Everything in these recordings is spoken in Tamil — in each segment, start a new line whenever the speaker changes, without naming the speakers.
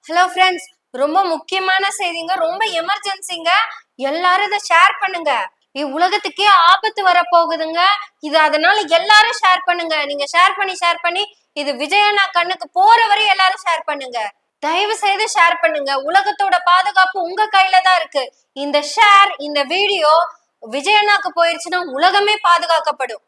ஹலோ ஃப்ரெண்ட்ஸ், ரொம்ப முக்கியமான செய்திங்க, ரொம்ப எமர்ஜென்சிங்க. எல்லாரும் இதை ஷேர் பண்ணுங்க. உலகத்துக்கே ஆபத்து வர போகுதுங்க. இது அதனால எல்லாரும் ஷேர் பண்ணுங்க. நீங்க ஷேர் பண்ணி இது விஜயண்ணா கண்ணுக்கு போற வரை எல்லாரும் ஷேர் பண்ணுங்க. தயவு செய்து ஷேர் பண்ணுங்க. உலகத்தோட பாதுகாப்பு உங்க கையில தான் இருக்கு. இந்த ஷேர், இந்த வீடியோ விஜயண்ணாக்கு போயிருச்சுன்னா உலகமே பாதுகாக்கப்படும்.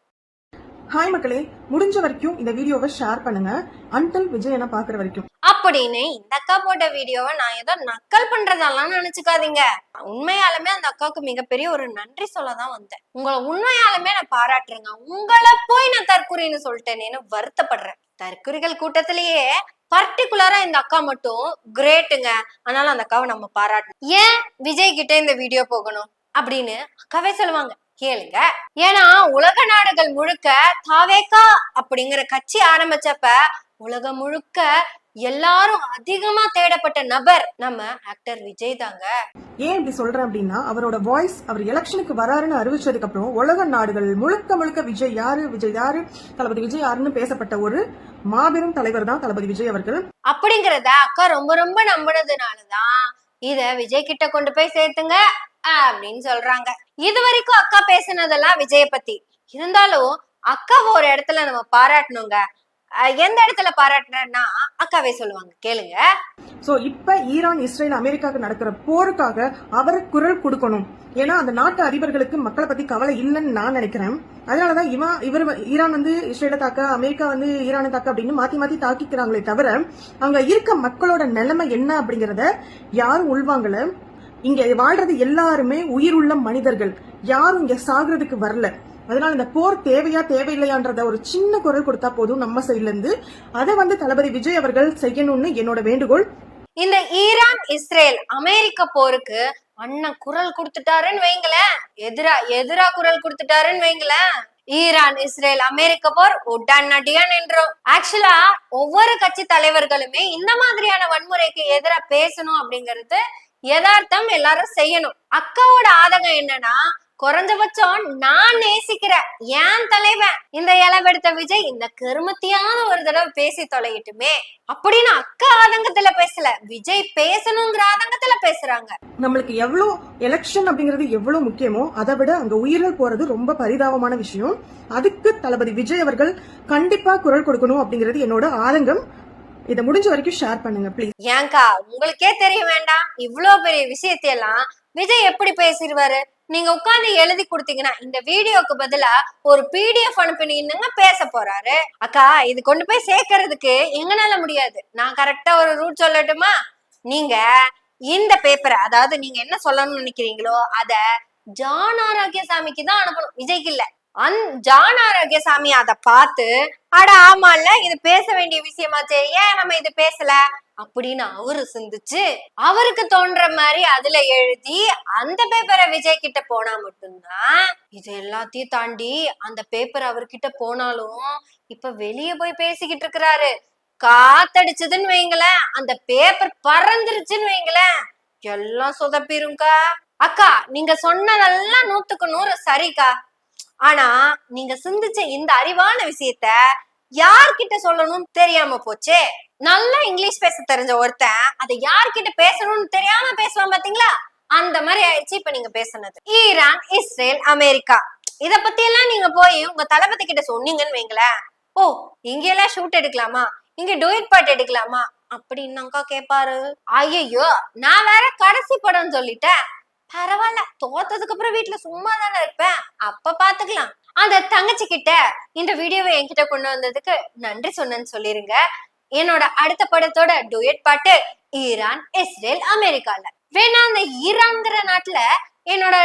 ஹாய் மக்களே, முடிஞ்ச வரைக்கும் இந்த வீடியோவை ஷேர் பண்ணுங்க. அன்டில் விஜயண்ணா பாக்குற வரைக்கும்
அப்படின்னு இந்த அக்கா போட்ட வீடியோவை நான் ஏதோ நக்கல் பண்றதெல்லாம் நினைச்சுக்காதீங்க. உண்மையாலுமே அந்த அக்காவுக்கு மிகப்பெரிய ஒரு நன்றி சொல்லதான் வந்தேன். உங்களை உண்மையாலுமே நான் பாராட்டுறேங்க. உங்களை போய் நான் தற்குறின்னு சொல்லிட்டேனேன்னு வருத்தப்படுறேன். தற்குறிகள் கூட்டத்திலேயே பர்டிகுலரா இந்த அக்கா மட்டும் கிரேட்டுங்க. அதனால அந்த அக்காவை நம்ம பாராட்டணும். ஏன் விஜய் கிட்ட இந்த வீடியோ போகணும் அப்படின்னு அக்காவே சொல்லுவாங்க, கேளுங்க. ஏன்னா உலக நாடுகள் முழுக்க தாவேகா அப்படிங்கிற கட்சி ஆரம்பிச்சப்ப உலகம் முழுக்க எல்லாரும் அதிகமா தேடப்பட்ட நபர் நம்ம ஆக்டர் விஜய் தாங்க.
ஏன் இப்படி சொல்றேன் அப்படின்னா, அவரோட வாய்ஸ் அவர் எலெக்ஷனுக்கு வராருன்னு அறிவிச்சதுக்கு அப்புறம் உலக நாடுகள் முழுக்க விஜய் யாரு தளபதி விஜய் யாருன்னு பேசப்பட்ட ஒரு மாபெரும் தலைவர் தான் தளபதி விஜய் அவர்கள்.
அப்படிங்கறத அக்கா ரொம்ப நம்பினதுனாலதான் இத விஜய் கிட்ட கொண்டு போய் சேர்த்துங்க அப்படின்னு சொல்றாங்க. இது வரைக்கும் அக்கா பேசினதெல்லாம் விஜய பத்தி இருந்தாலும் அக்காவை ஒரு இடத்துல நம்ம பாராட்டணுங்க. எந்த இடத்துல பாராட்டுறேன்னா அக்காவே சொல்லுவாங்க, கேளுங்க.
சோ இப்ப ஈரான் இஸ்ரேல் அமெரிக்காவுக்கு நடக்கிற போருக்காக அவருக்கு குரல் கொடுக்கணும். ஏன்னா அந்த நாட்டு அதிபர்களுக்கு மக்களை பத்தி கவலை இல்லைன்னு நான் நினைக்கிறேன். அதனாலதான் இவர் ஈரான் வந்து இஸ்ரேலை தாக்க, அமெரிக்கா வந்து ஈரானை தாக்க அப்படின்னு மாத்தி தாக்கிக்கிறாங்களே தவிர அங்க இருக்க மக்களோட நிலைமை என்ன அப்படிங்கறத யாரும் உள்வாங்கல. இங்க வாழ்றது எல்லாருமே உயிருள்ள மனிதர்கள், யாரும் இங்க சாகுறதுக்கு வரல. அதனால இந்த போர் தேவையா தேவையில்லையான்றத ஒரு சின்ன குரல் கொடுத்தா போதும் நம்ம சைட்ல இருந்து. அதை வந்து தளபதி விஜய் அவர்கள் செய்யணும்னு என்னோட வேண்டுகோள்.
இந்த ஈரான் இஸ்ரேல் அமெரிக்க போருக்கு அண்ணன் குரல் கொடுத்துட்டாருன்னு வைங்களேன், எதிரா குரல் கொடுத்துட்டாருன்னு வைங்களேன், ஈரான் இஸ்ரேல் அமெரிக்க போர் உடனடியா நின்றோம். ஆக்சுவலா ஒவ்வொரு கட்சி தலைவர்களுமே இந்த மாதிரியான வன்முறைக்கு எதிரா பேசணும் அப்படிங்கிறது யதார்த்தம், எல்லாரும் செய்யணும். அக்காவோட ஆதங்கம் என்னன்னா, குறைஞ்சபட்சம் நான் நேசிக்கிறேன் ஏன் தலைவன் இந்த இளவெடுத்த விஜய் இந்த கருமத்தியான ஒரு தடவை பேசி தொலையிட்டுமே அப்படின்னு அக்கா ஆதங்கத்துல பேசல, விஜய் பேசணுங்கிற ஆதங்கத்துல பேசுறாங்க.
நம்மளுக்கு எவ்வளவு எலெக்ஷன் அப்படிங்கிறது எவ்வளவு முக்கியமோ அதை விட அங்க உயிர்கள் போறது ரொம்ப பரிதாபமான விஷயம். அதுக்கு தளபதி விஜய் அவர்கள் கண்டிப்பா குரல் கொடுக்கணும் அப்படிங்கிறது என்னோட ஆதங்கம். இதை முடிஞ்ச வரைக்கும் ஷேர் பண்ணுங்க ப்ளீஸ்.
ஏங்கா உங்களுக்கே தெரிய வேண்டாம், இவ்வளவு பெரிய விஷயத்தையெல்லாம் விஜய் எப்படி பேசிடுவாரு? நீங்க உட்காந்து எழுதி கொடுத்தீங்கன்னா இந்த வீடியோக்கு பதிலா ஒரு PDF அனுப்பினீங்க பேச போறாரு. அக்கா இது கொண்டு போய் சேர்க்கறதுக்கு எங்கனால முடியாது. நான் கரெக்டா ஒரு ரூட் சொல்லட்டுமா? நீங்க இந்த பேப்பரை, அதாவது நீங்க என்ன சொல்லணும்னு நினைக்கிறீங்களோ அத ஜான் ஆரோக்கியசாமிக்கு தான் அனுப்பணும், விஜய்க்கு இல்ல. ஜான் ஆரோக்கியசாமி அதை பார்த்து அட ஆமால இது பேச வேண்டிய விஷயமாச்சே, ஏன் நம்ம இது பேசல அப்படின்னு அவரு சிந்திச்சு அவருக்கு தோன்ற மாதிரி அதுல எழுதி அந்த பேப்பரை விஜய் கிட்ட போனா மட்டும்தான். இது எல்லாத்தையும் தாண்டி அந்த பேப்பர் அவர்கிட்ட போனாலும் இப்ப வெளியே போய் பேசிக்கிட்டு இருக்கிறாரு. காத்தடிச்சதுன்னு வைங்களேன், அந்த பேப்பர் பறந்துருச்சுன்னு வைங்களேன், எல்லாம் சொதப்பிருங்கா. அக்கா நீங்க சொன்னதெல்லாம் 100க்கு 100 சரிக்கா. ஆனா நீங்க சிந்திச்ச இந்த அறிவான விஷயத்த யார்கிட்ட சொல்லணும்னு தெரியாம போச்சே. நல்லா இங்கிலீஷ் பேச தெரிஞ்ச ஒருத்தன் அதை யார்கிட்ட பேசணும்னு தெரியாம பேசுவான் பாத்தீங்களா, அந்த மாதிரி ஆயிடுச்சு இப்ப நீங்க பேசுனது. ஈரான் இஸ்ரேல் அமெரிக்கா இத பத்தி எல்லாம் நீங்க போய் உங்க தளபதி கிட்ட சொன்னீங்கன்னு வைங்களேன், ஓ இங்கெல்லாம் ஷூட் எடுக்கலாமா, இங்க டூயட் பாட்டு எடுக்கலாமா அப்படின்னாக்கா கேப்பாரு. ஐயோ நான் வேற கடைசி படம் சொல்லிட்டேன், பரவாயில்ல தோத்ததுக்கு அப்புறம் வீட்டுல சும்மா தானே இருப்பேன், அப்ப பாத்துக்கலாம். அந்த தங்கச்சி கிட்ட இந்த வீடியோவை என்கிட்ட கொண்டு வந்ததுக்கு நன்றி சொன்னேன்னு சொல்லிருங்க. என்னோட அடுத்த படத்தோட டூயட் பாட்டு ஈரான் இஸ்ரேல் அமெரிக்கால. வேணா அந்த ஈரான்ங்கிற நாட்டுல என்னோட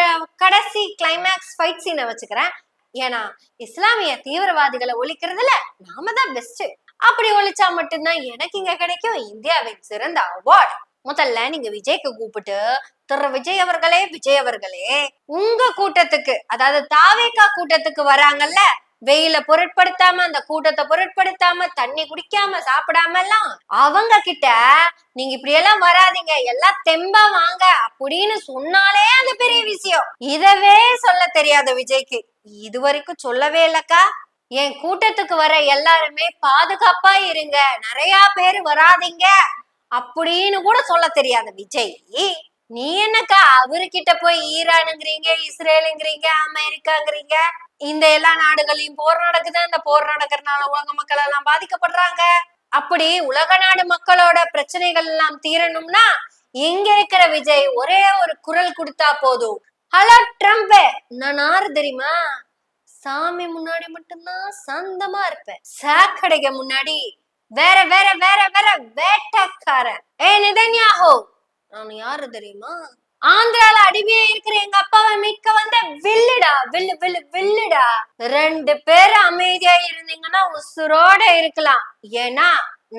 கடைசி கிளைமேக்ஸ் ஃபைட் சீனை வச்சுக்கிறேன். ஏன்னா இஸ்லாமிய தீவிரவாதிகளை ஒழிக்கிறதுல நாம தான் பெஸ்ட். அப்படி ஒழிச்சா மட்டும்தான் எனக்கு இங்க கிடைக்கும் இந்தியாவின் சிறந்த அவார்டு. முதல்ல நீங்க விஜய்க்கு கூப்பிட்டு, திரு விஜய் அவர்களே உங்க கூட்டத்துக்கு, அதாவது தாவேகா கூட்டத்துக்கு வராங்கல்ல, வெயில பொருட்படுத்தாம அந்த கூட்டத்தை பொருட்படுத்தாம தண்ணி குடிக்காம சாப்பிடாம எல்லாம் அவங்க கிட்ட நீங்க இப்படி எல்லாம் வராதிங்க, எல்லாம் தெம்பா வாங்க அப்படின்னு சொன்னாலே அது பெரிய விஷயம். இதவே சொல்ல தெரியாத விஜய்க்கு இது வரைக்கும் சொல்லவே இல்லக்கா. என் கூட்டத்துக்கு வர எல்லாருமே பாதுகாப்பா இருங்க, நிறைய பேர் வராதிங்க அப்படின்னு கூட சொல்ல தெரியாத விஜய், நீ என்னக்கா அவர்கிட்ட போய் ஈரானுங்கிறீங்க, இஸ்ரேலுங்கிறீங்க, அமெரிக்காங்கிறீங்க, இந்த எல்லா நாடுகளையும் போர் நடக்குது, அந்த போர் நடக்கிறதுனால உலக மக்கள் எல்லாம் பாதிக்கப்படுறாங்க. அப்படி உலக நாடு மக்களோட பிரச்சனைகள் எல்லாம் தீரணும்னா இங்க இருக்கிற விஜய் ஒரே ஒரு குரல் கொடுத்தா போதும். ஹலோ ட்ரம்ப், நான் யாரு தெரியுமா? சாமி முன்னாடி மட்டும்தான் சாந்தமா இருப்பேன், சாக்கடைக்கு முன்னாடி வேற வேற வேற வேற வேட்டக்காரன். நிதன்யாஹூ, நான் யாரு தெரியுமா? ஆந்திரால அடிமையா இருக்கிற எங்க அப்பாவை மீட்க வந்த வில்லுடா, வில்லு வில்லு வில்லுடா. 2 பேர் அமைதியா இருந்தீங்கன்னா உசுரோட இருக்கலாம். ஏன்னா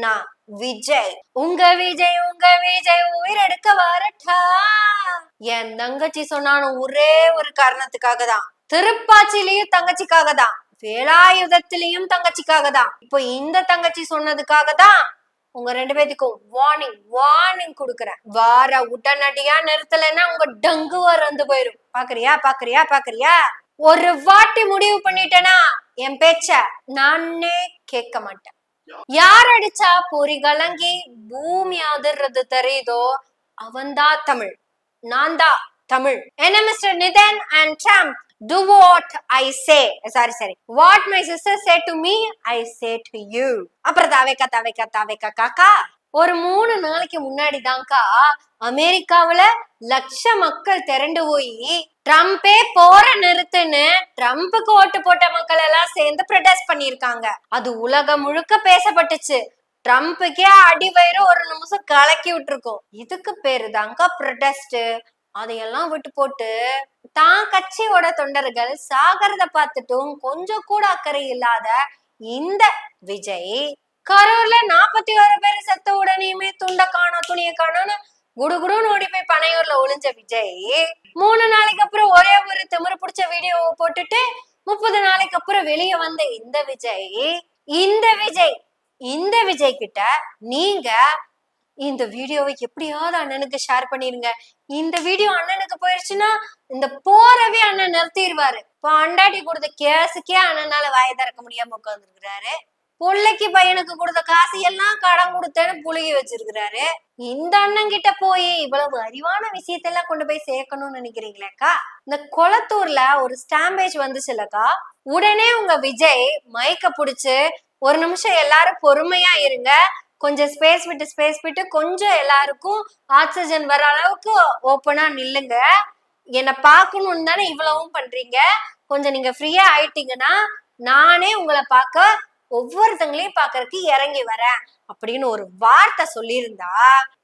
நான் விஜய், உங்க விஜய், உங்க விஜய் உயிரெடுக்க வரட்டா. என் தங்கச்சி சொன்னாலும் ஒரே ஒரு காரணத்துக்காக தான், திருப்பாச்சிலையும் தங்கச்சிக்காக தான், வேலாயுதத்திலையும் தங்கச்சிக்காக தான். இப்போ இந்த தங்கச்சி சொன்னதுக்காக தான் உங்க 2 பேத்துக்கும் வார்னிங் கொடுக்குறேன். வார உடனடியா நிறுத்தலைன்னா உங்க டங்கு வந்து போயிரும். பாக்குறியா? ஒரு வாட்டி முடிவு பண்ணிட்டேனா என் பேச்ச நானே கேட்க மாட்டேன். யார் அடிச்சா பொறி கலங்கி பூமி அதிர்றது தெரியுதோ அவன்தான் தமிழ், நான் தான் தமிழ். என்ன mister Nithan and Trump, do what I say. Sorry. What my sister said to me, I say to you. அப்புறம் தாவேக்கா காக்கா. ஒரு 3 நாளைக்கு முன்னாடி தான்க்கா அமெரிக்காவுல லட்ச மக்கள் திரண்டு போய் ட்ரம்பே போற நிறுத்துன்னு ட்ரம்புக்கு ஓட்டு போட்ட மக்கள் எல்லாம் சேர்ந்து ப்ரொடெஸ்ட் பண்ணிருக்காங்க. அது உலகம் முழுக்க பேசப்பட்டுச்சு. ட்ரம்புக்கே அடி வயிறு ஒரு நிமிஷம் கலக்கி விட்டுருக்கோம். இதுக்கு பேரு தான்க்கா ப்ரொடெஸ்ட். அதையெல்லாம் விட்டு போட்டு தான் கட்சியோட தொண்டர்கள் சாகிறத பார்த்துட்டும் கொஞ்சம் கூட அக்கறை இல்லாத இந்த விஜய், கரூர்ல 41 பேர் செத்த உடனேயுமே துண்டை காணோம் துணிய காணோம்னு குடுகுடுன்னு ஓடி போய் பனையூர்ல ஒளிஞ்ச விஜய், 3 நாளைக்கு அப்புறம் ஒரே ஒரு திமிரு பிடிச்ச வீடியோ போட்டுட்டு 30 நாளைக்கு அப்புறம் வெளியே வந்த இந்த விஜய் கிட்ட நீங்க இந்த வீடியோவை எப்படியாவது அண்ணனுக்கு ஷேர் பண்ணிருங்க. இந்த வீடியோ அண்ணனுக்கு போயிருச்சுன்னா இந்த போறவே அண்ணன் நிறுத்திடுவாரு. இப்போ அண்டாட்டி கொடுத்த கேஸுக்கே அண்ணனால வாயை திறக்க முடியாம உட்காந்துருக்கிறாரு. பிள்ளைக்கு பையனுக்கு கொடுத்த காசு எல்லாம் கடன் கொடுத்தேன்னு புழுகி வச்சிருக்கிறாரு. இந்த அண்ணன் கிட்ட போய் இவ்வளவு அறிவான விஷயத்தெல்லாம் கொண்டு போய் சேர்க்கணும்னு நினைக்கிறீங்களேக்கா? இந்த கொளத்தூர்ல ஒரு ஸ்டாம்பேஜ் வந்துச்சுல்லக்கா, உடனே உங்க விஜய் மைக்க புடிச்சு ஒரு நிமிஷம் எல்லாரும் பொறுமையா இருங்க, கொஞ்சம் ஸ்பேஸ் விட்டு கொஞ்சம் எல்லாருக்கும் ஆக்சிஜன் வர அளவுக்கு ஓப்பனா நில்லுங்க, என்னை பார்க்கணும்னு தானே இவ்வளவும் பண்றீங்க, கொஞ்சம் நீங்க ஃப்ரீயா ஆயிட்டீங்கன்னா நானே உங்களை பார்க்க ஒவ்வொருத்தங்களையும் பாக்குறதுக்கு இறங்கி வரேன் அப்படின்னு ஒரு வார்த்தை சொல்லியிருந்தா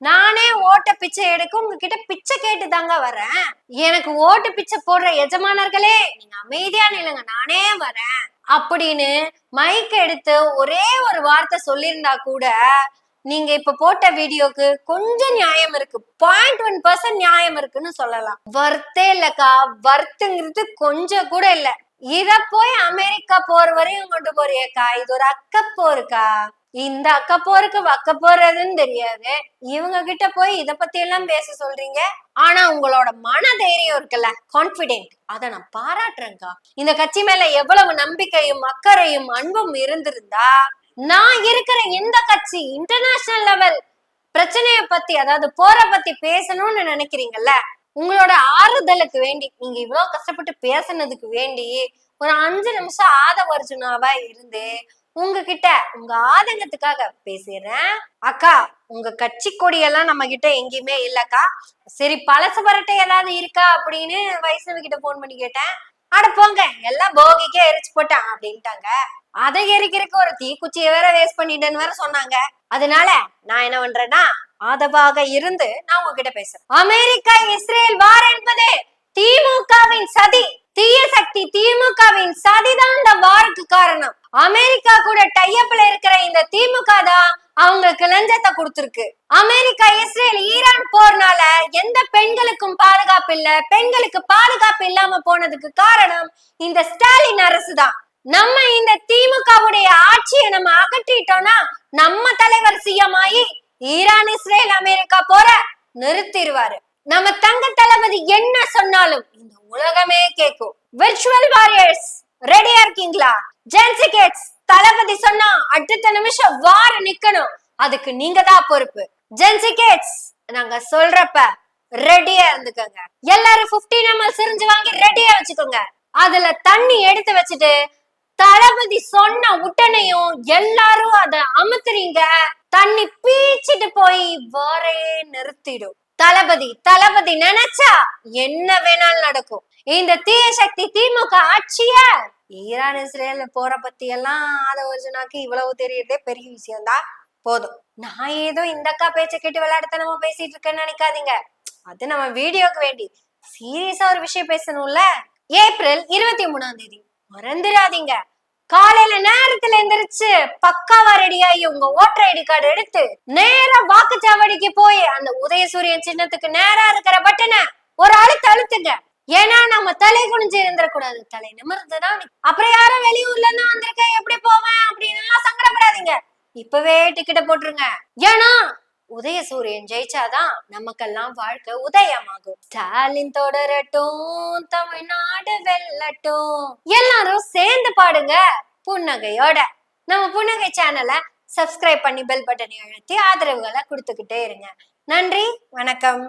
நானே ஓட்ட பிச்சை எடுக்க உங்ககிட்ட பிச்சை கேட்டு தாங்க வரேன். எனக்கு ஓட்டு பிச்சை போடுற எஜமானர்களே நீங்க அமைதியா நில்லுங்க, நானே வரேன் அப்படின்னு மைக் எடுத்து ஒரே ஒரு வார்த்தை சொல்லியிருந்தா கூட நீங்க இப்ப போட்ட வீடியோக்கு கொஞ்சம் நியாயம் இருக்கு, 0.1% நியாயம் இருக்குன்னு சொல்லலாம். வர்த்தே இல்லக்கா, வர்த்துங்கிறது கொஞ்சம் கூட இல்ல. இத போய் அமெரிக்கா போர் வரையும் கொண்டு போறியக்கா, இது ஒரு அக்கப்போருக்கா. இந்த அக்கப்போருக்கு வக்க போறதுன்னு தெரியாது, இவங்க கிட்ட போய் இத பத்தி எல்லாம் பேச சொல்றீங்க. ஆனா உங்களோட மன தைரியம் இருக்குல்ல, கான்பிடென்ட், அத நான் பாராட்டுறேன்க்கா. இந்த கட்சி மேல எவ்வளவு நம்பிக்கையும் அக்கறையும் அன்பும் இருந்திருந்தா நான் இருக்கிற இந்த கட்சி இன்டர்நேஷனல் லெவல் பிரச்சனைய பத்தி, அதாவது போற பத்தி பேசணும்னு நினைக்கிறீங்கல்ல, உங்களோட ஆறுதலுக்கு வேண்டி, நீங்க இவ்வளவு கஷ்டப்பட்டு பேசுனதுக்கு வேண்டி ஒரு 5 நிமிஷம் ஆதவ அர்ஜுனாவா இருந்து உங்ககிட்ட உங்க ஆதங்கத்துக்காக பேசுறேன். அக்கா, உங்க கட்சி கொடியெல்லாம் நம்ம கிட்ட எங்கேயுமே இல்லக்கா. சரி, பழசு பரட்டை ஏதாவது இருக்கா அப்படின்னு வைஷ்ணவி கிட்ட போன் பண்ணி கேட்டேன். அட போங்க, எல்லாம் போகிக்கே எரிச்சு போட்டான் அப்படின்ட்டாங்க. அதை எரிக்கிறதுக்கு ஒரு தீக்குச்சியை வேற வேஸ்ட் பண்ணிட்டேன்னு வேற சொன்னாங்க. அதனால நான் என்ன பண்றேன்னா ஆதவாக இருந்து நான் உங்ககிட்ட பேசுறேன். அமெரிக்கா இஸ்ரேல் வார் என்பது திமுகவின் சதி, தீய சக்தி திமுகவின் சதிதான் இந்த வாருக்கு காரணம். அமெரிக்கா கூட டைப்ல இருக்கிற இந்த திமுக தான் அவங்களுக்கு லஞ்சத்தை கொடுத்திருக்கு. அமெரிக்கா இஸ்ரேல் ஈரான் போர்னால எந்த பெண்களுக்கும் பாதுகாப்பு இல்ல, பெண்களுக்கு பாதுகாப்பு இல்லாம போனதுக்கு காரணம் இந்த ஸ்டாலின் அரசு தான். நம்ம இந்த திமுகவுடைய ஆட்சியை நம்ம அகற்றிட்டோம்னா நம்ம தலைவர் சிஎம் ஆகி ஈரான் இஸ்ரேல் அமெரிக்கா போற நிறுத்திடுவாரு. நம்ம தங்க தளபதி என்ன சொன்னாலும் இந்த உலகமே கேட்கும். விர்ச்சுவல் வாரியர்ஸ் ரெடியா இருக்கீங்களா? ஜென்சிகேட்ஸ் தளபதி சொன்னா அடுத்த நிமிஷம் வார நிக்கணும். அதுக்கு நீங்க தான் பொறுப்பு. ஜென்சி கிட்ஸ், நாங்க சொல்றப்ப ரெடியா இருந்துக்கோங்க. எல்லாரும் 15 ml சிரிஞ்சு வாங்கி ரெடியா வச்சுக்கோங்க. அதுல தண்ணி எடுத்து வச்சுட்டு தளபதி சொன்ன உடனேயும் எல்லாரும் அத அமுத்துறீங்க, தண்ணி பீச்சிட்டு போய் வாரே நிறுத்திடும். தளபதி நினைச்சா என்ன வேணாலும் நடக்கும். இந்த தீய சக்தி திமுக ஆட்சிய ஈரான் இஸ்ரேல் போற பத்தி எல்லாம் ஆதவர்ஜுனாக்கு இவ்வளவு தெரியறதே பெரிய விஷயம்தான். போதும். நான் ஏதோ இந்த அக்கா பேச்ச கேட்டு விளையாடுத்தனமா பேசிட்டு இருக்கேன்னு நினைக்காதீங்க. அது நம்ம வீடியோக்கு வேண்டி சீரியஸா ஒரு விஷயம் பேசணும்ல. ஏப்ரல் 23 மறந்துடாதீங்க. காலையில நேரத்துல எந்திரிச்சு பக்காவா ரெடியாகி உங்க ஓட்டர் ஐடி கார்டு எடுத்து நேரா வாக்குச்சாவடிக்கு போய் அந்த உதயசூரியன் சின்னத்துக்கு நேரா இருக்கிற பட்டனை ஒரு அழுத்துங்க. ஏன்னா நம்ம தலை குனிஞ்சு இருந்துடக்கூடாது, தலை நிமிர்ந்துதான். அப்புறம் யாரும் வெளியூர்ல இருந்து வந்திருக்கேன் எப்படி போவேன் அப்படின்னு எல்லாம் சங்கடப்படாதீங்க. இப்பவே டிக்கெட்டை போட்டுருங்க. ஏன்னா உதயசூரியன் ஜெயிச்சாதான் நமக்கெல்லாம் வாழ்க்கை உதயமாகும். ஸ்டாலின் தொடரட்டும், தமிழ்நாடு வெல்லட்டும். எல்லாரும் சேர்ந்து பாடுங்க புன்னகையோட. நம்ம புன்னகை சேனலை சப்ஸ்கிரைப் பண்ணி பெல் பட்டனை அழுத்தி ஆதரவுகளை கொடுத்துக்கிட்டே இருங்க. நன்றி, வணக்கம்.